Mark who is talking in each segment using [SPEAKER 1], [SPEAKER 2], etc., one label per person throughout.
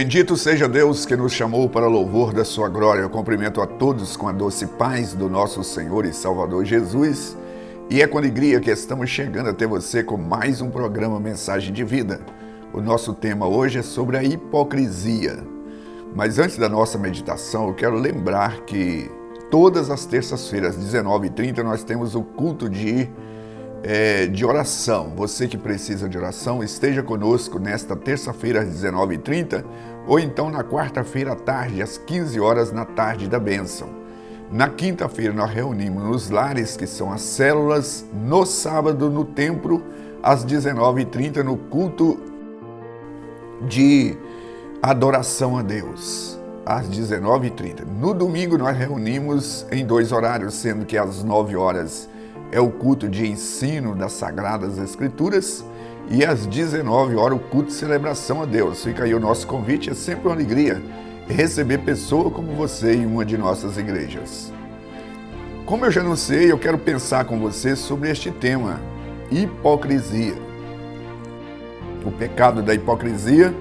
[SPEAKER 1] Bendito seja Deus que nos chamou para louvor da sua glória. Eu cumprimento a todos com a doce paz do nosso Senhor e Salvador Jesus. E é com alegria que estamos chegando até você com mais um programa Mensagem de Vida. O nosso tema hoje é sobre a hipocrisia. Mas antes da nossa meditação, eu quero lembrar que todas as terças-feiras, às 19h30, nós temos o culto de oração. Você que precisa de oração, esteja conosco nesta terça-feira às 19h30 ou então na quarta-feira à tarde, às 15 horas na tarde da bênção. Na quinta-feira nós reunimos nos lares, que são as células, no sábado no templo, às 19h30 no culto de adoração a Deus, às 19h30. No domingo nós reunimos em dois horários, sendo que às 9 horas é o culto de ensino das Sagradas Escrituras e às 19 horas o culto de celebração a Deus. Fica aí o nosso convite, é sempre uma alegria receber pessoa como você em uma de nossas igrejas. Como eu já anunciei, eu quero pensar com você sobre este tema, hipocrisia. O pecado da hipocrisia,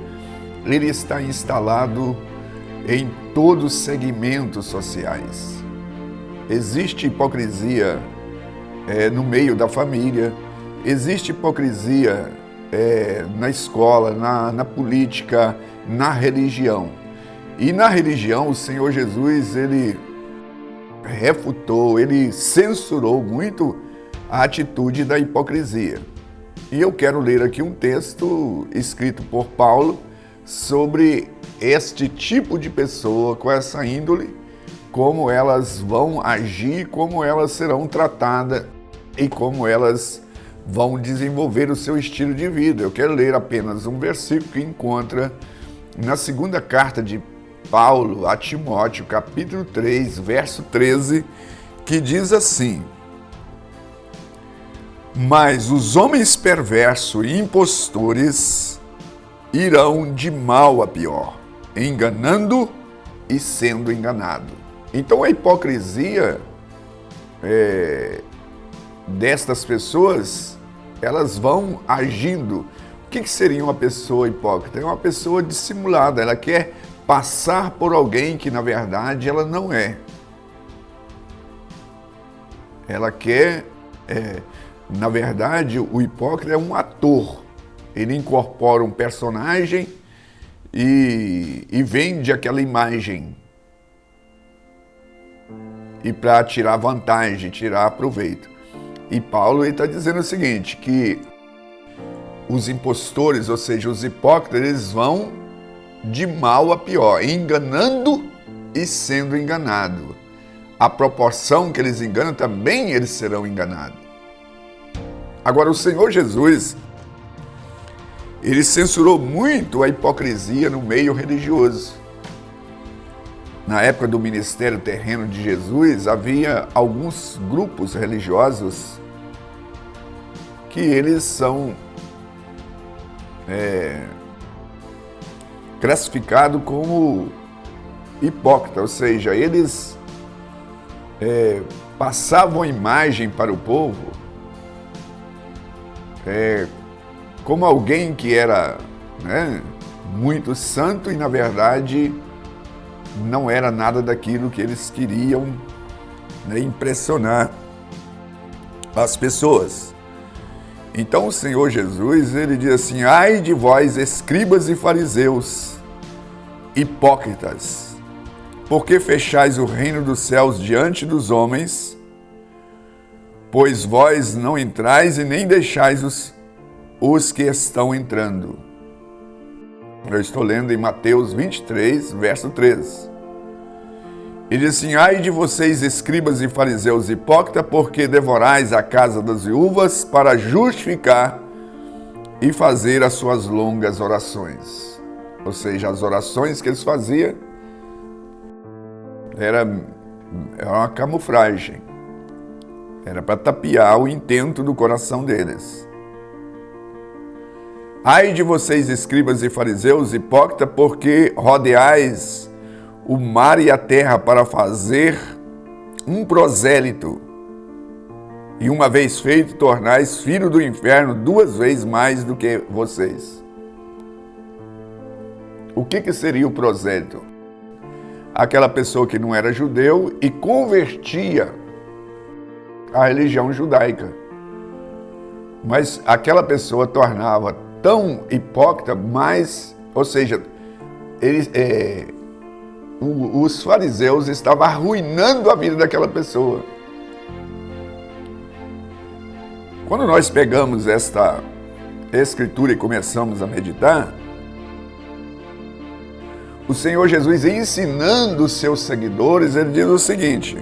[SPEAKER 1] ele está instalado em todos os segmentos sociais. Existe hipocrisia no meio da família, existe hipocrisia na escola, na política, na religião. E na religião, o Senhor Jesus, ele refutou, ele censurou muito a atitude da hipocrisia. E eu quero ler aqui um texto escrito por Paulo sobre este tipo de pessoa com essa índole, como elas vão agir, como elas serão tratadas e como elas vão desenvolver o seu estilo de vida. Eu quero ler apenas um versículo que encontra na segunda carta de Paulo a Timóteo, capítulo 3, verso 13, que diz assim: mas os homens perversos e impostores irão de mal a pior, enganando e sendo enganado. Então a hipocrisia destas pessoas, elas vão agindo. O que seria uma pessoa hipócrita? É uma pessoa dissimulada, ela quer passar por alguém que na verdade ela não é. Ela quer, na verdade, o hipócrita é um ator. Ele incorpora um personagem e vende aquela imagem. E para tirar vantagem, tirar proveito. E Paulo está dizendo o seguinte, que os impostores, ou seja, os hipócritas, eles vão de mal a pior, enganando e sendo enganado. A proporção que eles enganam, também eles serão enganados. Agora, o Senhor Jesus, ele censurou muito a hipocrisia no meio religioso. Na época do ministério terreno de Jesus, havia alguns grupos religiosos que eles são classificados como hipócritas, ou seja, eles passavam a imagem para o povo como alguém que era muito santo e, na verdade, não era nada daquilo que eles queriam impressionar as pessoas. Então o Senhor Jesus, ele diz assim: ai de vós, escribas e fariseus, hipócritas, porque fechais o reino dos céus diante dos homens, pois vós não entrais e nem deixais os que estão entrando. Eu estou lendo em Mateus 23, verso 13. Ele diz assim: ai de vocês, escribas e fariseus hipócritas, porque devorais a casa das viúvas para justificar e fazer as suas longas orações. Ou seja, as orações que eles faziam era uma camuflagem. Era para tapear o intento do coração deles. Ai de vocês, escribas e fariseus hipócritas, porque rodeais o mar e a terra para fazer um prosélito, e uma vez feito, tornais filho do inferno 2 vezes mais do que vocês. O que seria o prosélito? Aquela pessoa que não era judeu e convertia à religião judaica. Mas aquela pessoa tornava tão hipócrita, ou seja, os fariseus estavam arruinando a vida daquela pessoa. Quando nós pegamos esta escritura e começamos a meditar, o Senhor Jesus, ensinando os seus seguidores, ele diz o seguinte: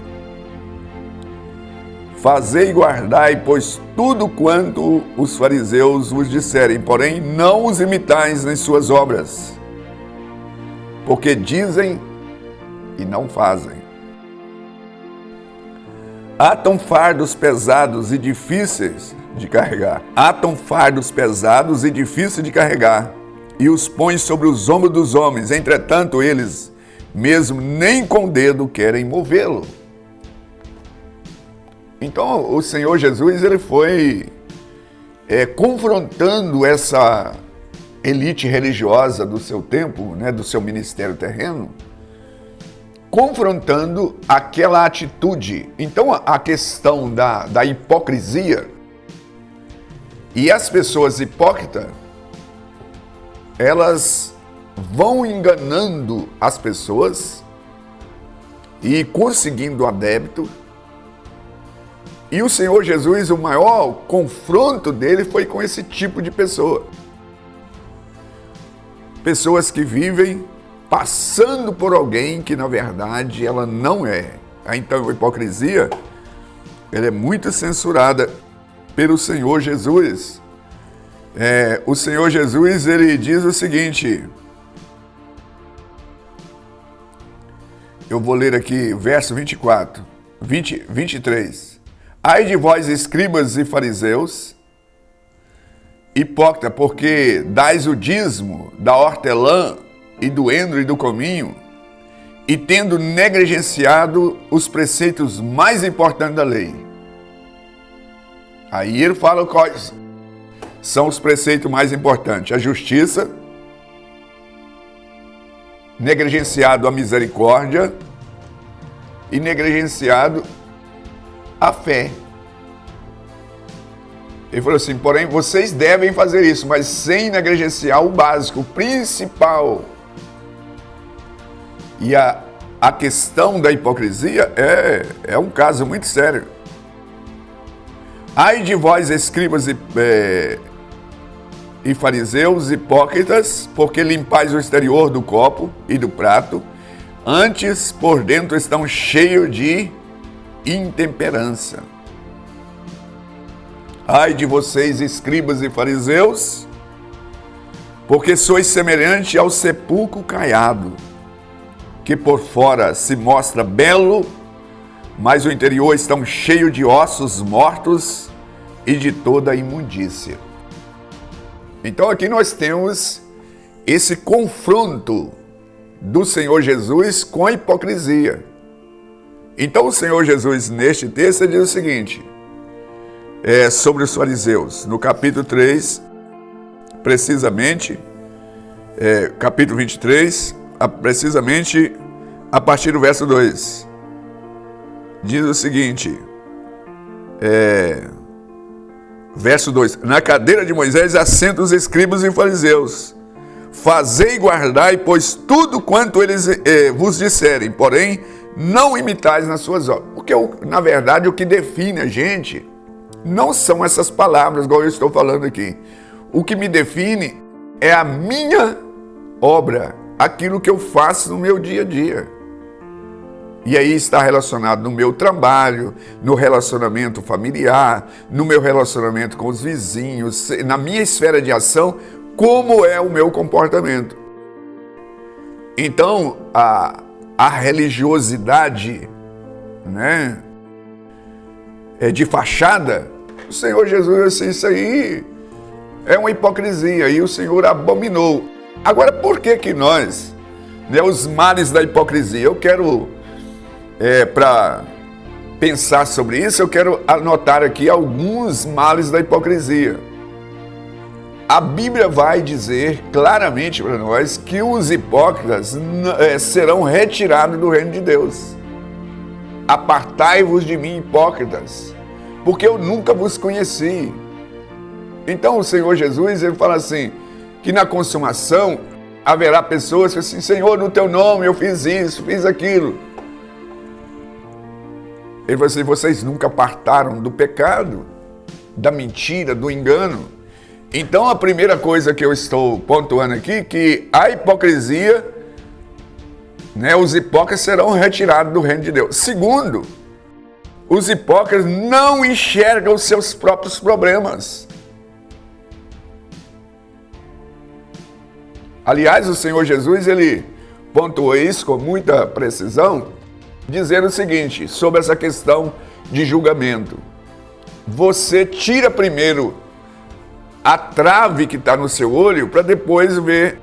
[SPEAKER 1] fazei e guardai, pois tudo quanto os fariseus vos disserem, porém não os imitais nas suas obras, porque dizem e não fazem. Atam fardos pesados e difíceis de carregar. E os põem sobre os ombros dos homens. Entretanto, eles mesmo nem com o dedo querem movê-lo. Então, o Senhor Jesus, ele foi confrontando essa elite religiosa do seu tempo, né, do seu ministério terreno, confrontando aquela atitude. Então, a questão da hipocrisia, e as pessoas hipócritas, elas vão enganando as pessoas e conseguindo adepto. E o Senhor Jesus, o maior confronto dele foi com esse tipo de pessoa. Pessoas que vivem passando por alguém que, na verdade, ela não é. Então, a hipocrisia, ela é muito censurada pelo Senhor Jesus. O Senhor Jesus, ele diz o seguinte, eu vou ler aqui, verso 23. Ai de vós, escribas e fariseus, hipócrita, porque dais o dízimo da hortelã e do endro e do cominho, e tendo negligenciado os preceitos mais importantes da lei. Aí ele fala quais são os preceitos mais importantes: a justiça, negligenciado a misericórdia e negligenciado a fé. Ele falou assim, porém, vocês devem fazer isso, mas sem negligenciar o básico, o principal. E a questão da hipocrisia é um caso muito sério. Ai de vós, escribas e fariseus hipócritas, porque limpais o exterior do copo e do prato, antes por dentro estão cheios de intemperança. Ai de vocês, escribas e fariseus, porque sois semelhante ao sepulcro caiado, que por fora se mostra belo, mas o interior está cheio de ossos mortos e de toda imundícia. Então aqui nós temos esse confronto do Senhor Jesus com a hipocrisia. Então o Senhor Jesus, neste texto, diz o seguinte, sobre os fariseus, no capítulo 3, precisamente, capítulo 23, precisamente a partir do verso 2. Diz o seguinte, verso 2, na cadeira de Moisés assentam os escribas e fariseus, fazei e guardai, pois tudo quanto eles vos disserem, porém não imitais nas suas obras. Porque, na verdade, o que define a gente não são essas palavras, igual eu estou falando aqui. O que me define é a minha obra, aquilo que eu faço no meu dia a dia. E aí está relacionado no meu trabalho, no relacionamento familiar, no meu relacionamento com os vizinhos, na minha esfera de ação, como é o meu comportamento. Então, a religiosidade, né, de fachada, o Senhor Jesus disse, isso aí é uma hipocrisia, e o Senhor abominou. Agora, por que nós, né, os males da hipocrisia, eu quero... para pensar sobre isso, eu quero anotar aqui alguns males da hipocrisia. a Bíblia vai dizer claramente para nós que os hipócritas serão retirados do reino de Deus. Apartai-vos de mim, hipócritas, porque eu nunca vos conheci. Então o Senhor Jesus, ele fala assim, que na consumação haverá pessoas que assim, Senhor, no teu nome eu fiz isso, fiz aquilo. Ele fala assim, vocês nunca apartaram do pecado, da mentira, do engano. Então a primeira coisa que eu estou pontuando aqui, que a hipocrisia, os hipócritas serão retirados do reino de Deus. Segundo, os hipócritas não enxergam os seus próprios problemas. Aliás, o Senhor Jesus, ele pontuou isso com muita precisão, dizendo o seguinte, sobre essa questão de julgamento. Você tira primeiro a trave que está no seu olho para depois ver,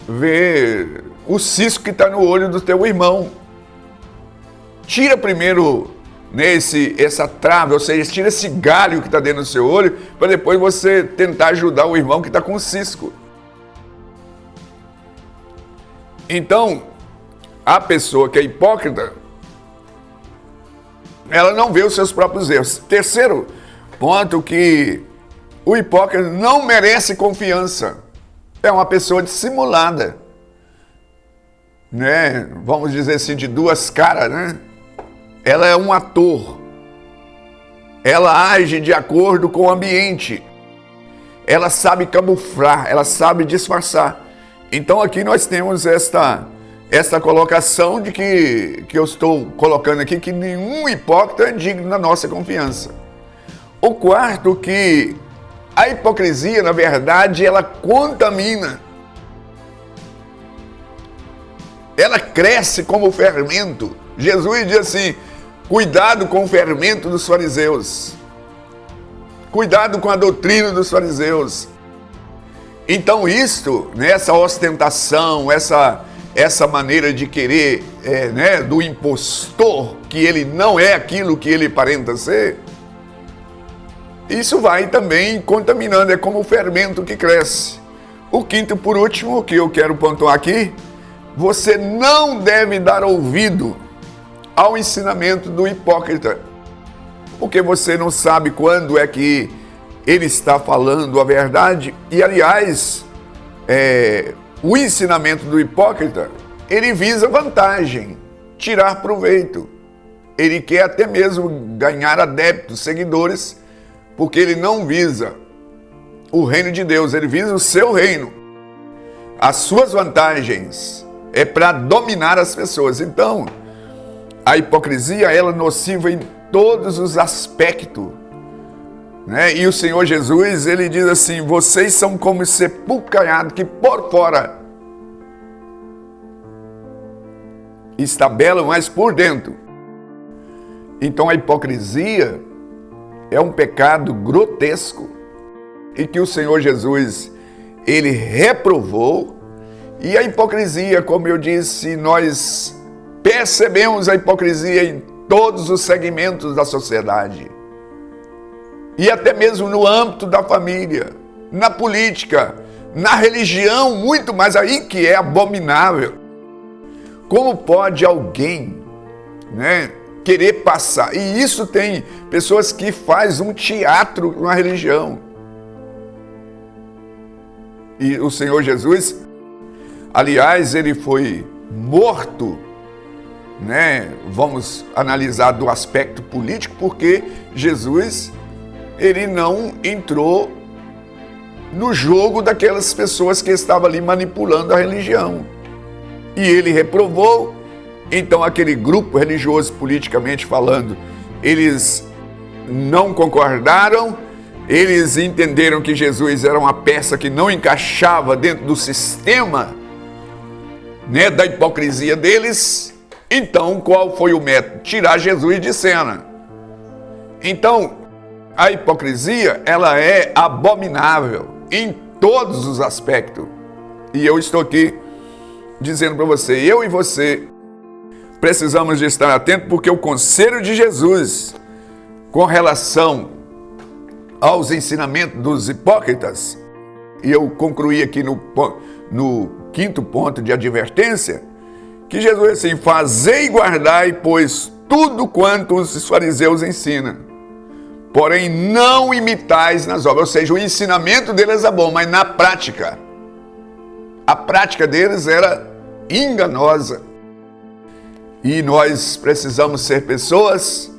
[SPEAKER 1] ver o cisco que está no olho do teu irmão. Tira primeiro essa trave, ou seja, tira esse galho que está dentro do seu olho, para depois você tentar ajudar o irmão que está com cisco. Então, a pessoa que é hipócrita, ela não vê os seus próprios erros. Terceiro ponto, que o hipócrita não merece confiança. É uma pessoa dissimulada, vamos dizer assim, de duas caras, Ela é um ator, ela age de acordo com o ambiente, ela sabe camuflar, ela sabe disfarçar. Então aqui nós temos esta colocação de que eu estou colocando aqui, que nenhum hipócrita é digno da nossa confiança. O quarto, que a hipocrisia, na verdade, ela contamina, ela cresce como fermento. Jesus diz assim, cuidado com o fermento dos fariseus. Cuidado com a doutrina dos fariseus. Então isto, essa ostentação, essa maneira de querer, do impostor, que ele não é aquilo que ele aparenta ser, isso vai também contaminando, é como o fermento que cresce. O quinto, por último, que eu quero pontuar aqui, você não deve dar ouvido ao ensinamento do hipócrita, porque você não sabe quando é que ele está falando a verdade. E aliás, o ensinamento do hipócrita, ele visa vantagem, tirar proveito. Ele quer até mesmo ganhar adeptos, seguidores, porque ele não visa o reino de Deus, ele visa o seu reino. As suas vantagens é para dominar as pessoas. Então, a hipocrisia, ela é nociva em todos os aspectos, E o Senhor Jesus, ele diz assim, vocês são como sepulcro que por fora está belo, mas por dentro. Então a hipocrisia é um pecado grotesco e que o Senhor Jesus, ele reprovou. E a hipocrisia, como eu disse, nós percebemos a hipocrisia em todos os segmentos da sociedade. E até mesmo no âmbito da família, na política, na religião, muito mais, aí que é abominável. Como pode alguém, querer passar? E isso tem pessoas que fazem um teatro na religião. E o Senhor Jesus, aliás, ele foi morto, Vamos analisar do aspecto político, porque Jesus, ele não entrou no jogo daquelas pessoas que estavam ali manipulando a religião. E ele reprovou. Então aquele grupo religioso, politicamente falando, eles não concordaram, eles entenderam que Jesus era uma peça que não encaixava dentro do sistema, da hipocrisia deles. Então, qual foi o método? Tirar Jesus de cena. Então, a hipocrisia, ela é abominável em todos os aspectos. E eu estou aqui dizendo para você, eu e você precisamos de estar atentos, porque o conselho de Jesus com relação aos ensinamentos dos hipócritas, e eu concluí aqui no quinto ponto de advertência, que Jesus disse assim: fazei e guardai, pois, tudo quanto os fariseus ensinam, porém não imitais nas obras. Ou seja, o ensinamento deles é bom, mas na prática, a prática deles era enganosa. E nós precisamos ser pessoas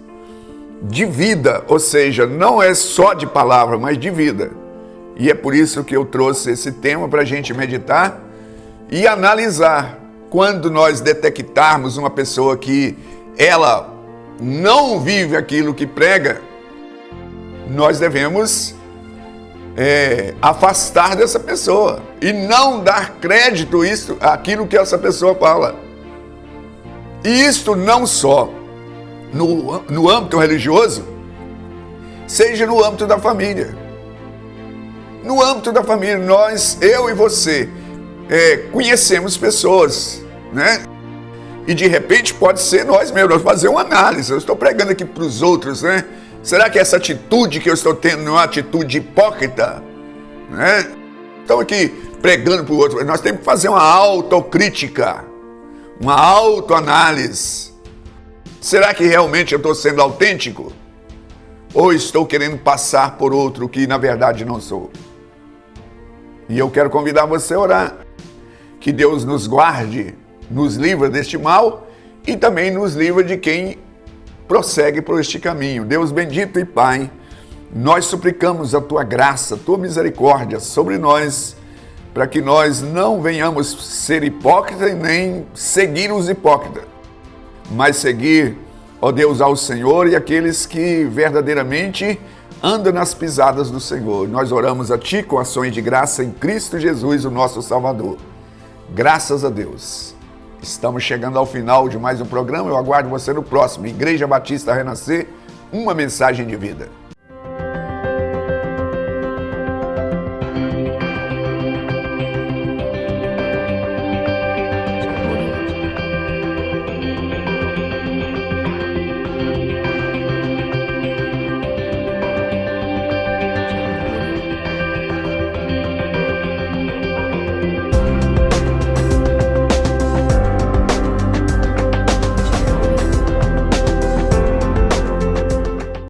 [SPEAKER 1] de vida, ou seja, não é só de palavra, mas de vida. E é por isso que eu trouxe esse tema para a gente meditar e analisar. Quando nós detectarmos uma pessoa que ela não vive aquilo que prega, nós devemos afastar dessa pessoa e não dar crédito àquilo que essa pessoa fala. E isto não só no âmbito religioso, seja no âmbito da família. No âmbito da família, eu e você, conhecemos pessoas, né? E de repente pode ser nós mesmos, nós fazer uma análise. Eu estou pregando aqui para os outros, né? Será que essa atitude que eu estou tendo não é uma atitude hipócrita? Né? Estamos aqui pregando para o outro, nós temos que fazer uma autocrítica, uma autoanálise. Será que realmente eu estou sendo autêntico? Ou estou querendo passar por outro que na verdade não sou? E eu quero convidar você a orar. Que Deus nos guarde, nos livra deste mal e também nos livra de quem prossegue por este caminho. Deus bendito e Pai, nós suplicamos a Tua graça, a Tua misericórdia sobre nós, para que nós não venhamos ser hipócritas e nem seguir os hipócritas, mas seguir, ó Deus, ao Senhor e aqueles que verdadeiramente andam nas pisadas do Senhor. Nós oramos a Ti com ações de graça em Cristo Jesus, o nosso Salvador. Graças a Deus. Estamos chegando ao final de mais um programa. Eu aguardo você no próximo. Igreja Batista Renascer, uma mensagem de vida.